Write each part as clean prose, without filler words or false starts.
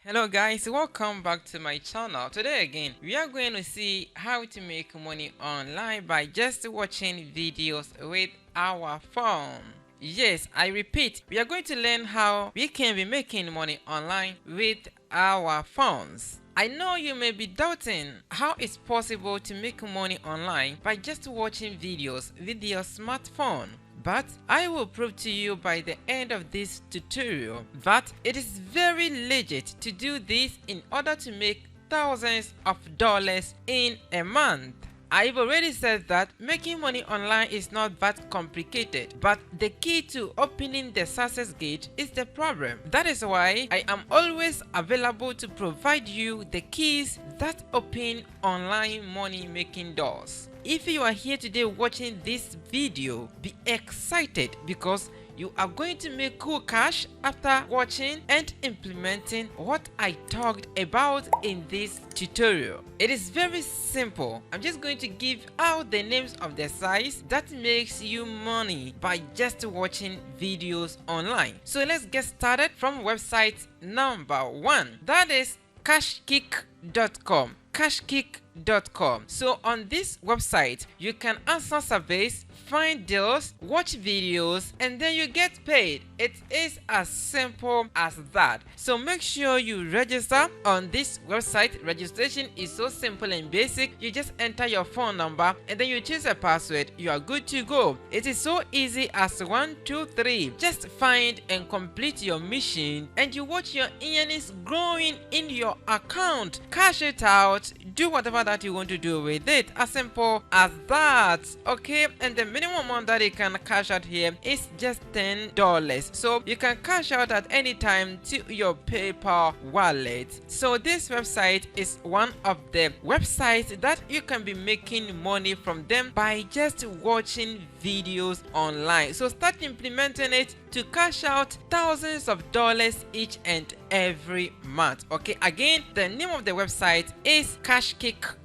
Hello guys, welcome back to my channel. Today again, we are going to see how to make money online by just watching videos with our phone. Yes, I repeat, we are going to learn how we can be making money online with our phones. I know you may be doubting how it's possible to make money online by just watching videos with your smartphone. But I will prove to you by the end of this tutorial that it is very legit to do this in order to make thousands of dollars in a month. I've already said that making money online is not that complicated, but the key to opening the success gate is the problem. That is why I am always available to provide you the keys that open online money making doors. If you are here today watching this video, be excited because you are going to make cool cash after watching and implementing what I talked about in this tutorial. It is very simple. I'm just going to give out the names of the sites that makes you money by just watching videos online. So let's get started from website number 1. That is Cashkickcom. Cashkick.com. So on this website, you can answer surveys, find deals, watch videos, and then you get paid. It is as simple as that. So make sure you register on this website. Registration is so simple and basic. You just enter your phone number and then you choose a password. You are good to go. It is so easy as 1, 2, 3. Just find and complete your mission and you watch your earnings growing in your account. Cash it out. Do whatever that you want to do with it, as simple as that. Okay, and the minimum amount that you can cash out here is just $10, so you can cash out at any time to your PayPal wallet. So this website is one of the websites that you can be making money from them by just watching videos online. So start implementing it to cash out thousands of dollars each and every month. Okay, again, the name of the website is Cashkick.com.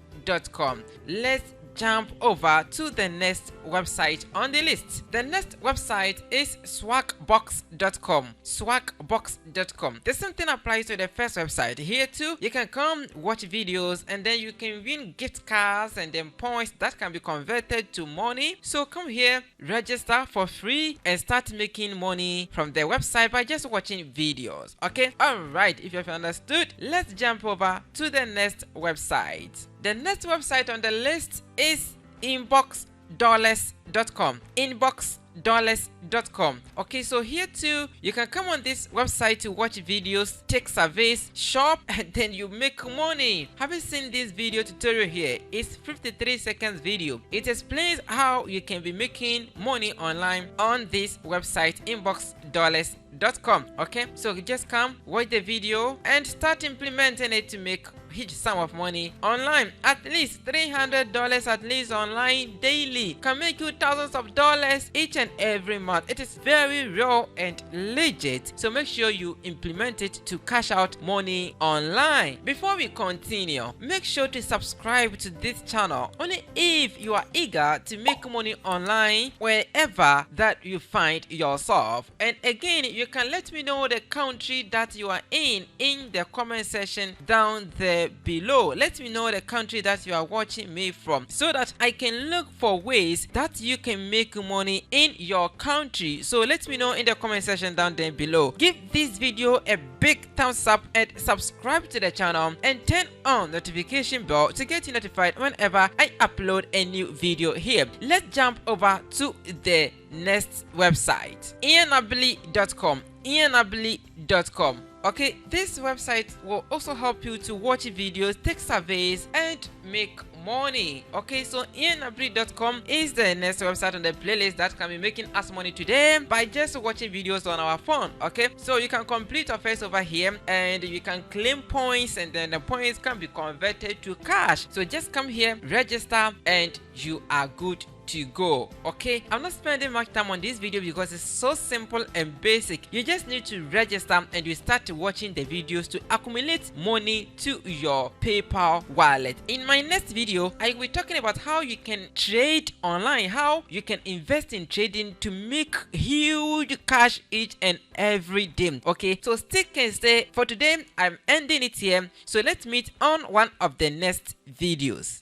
Let's jump over to the next website on the list. The next website is Swagbuckscom. Swagbuckscom. The same thing applies to the first website. Here too, you can come watch videos and then you can win gift cards and then points that can be converted to money. So come here, register for free and start making money from the website by just watching videos. Okay, alright, if you have understood, let's jump over to the next website. The next website on the list is inboxdollars.com. Inboxdollars.com. Okay, so here too, you can come on this website to watch videos, take surveys, shop, and then you make money. Have you seen this video tutorial here? It's 53 seconds video. It explains how you can be making money online on this website, inboxdollars.com. Okay, so you just come, watch the video, and start implementing it to make huge sum of money online. At least $300 at least online daily can make you thousands of dollars each and every month. It is very real and legit, so make sure you implement it to cash out money online. Before we continue, make sure to subscribe to this channel only if you are eager to make money online wherever that you find yourself. And again, you can let me know the country that you are in the comment section down there below. Let me know the country that you are watching me from so that I can look for ways that you can make money in your country. So let me know in the comment section down there below. Give this video a big thumbs up and subscribe to the channel and turn on notification bell to get you notified whenever I upload a new video here. Let's jump over to the next website, ianabili.com. ianabili.com. Okay, this website will also help you to watch videos, take surveys, and make money. Okay, so ianabili.com is the next website on the playlist that can be making us money today by just watching videos on our phone. Okay, so you can complete a phase over here and you can claim points and then the points can be converted to cash. So just come here, register, and you are good to go. Okay, I'm not spending much time on this video because it's so simple and basic. You just need to register and you start watching the videos to accumulate money to your PayPal wallet. In my next video, I will be talking about how you can trade online, how you can invest in trading to make huge cash each and every day. Okay, so stick and stay. For today, I'm ending it here, so let's meet on one of the next videos.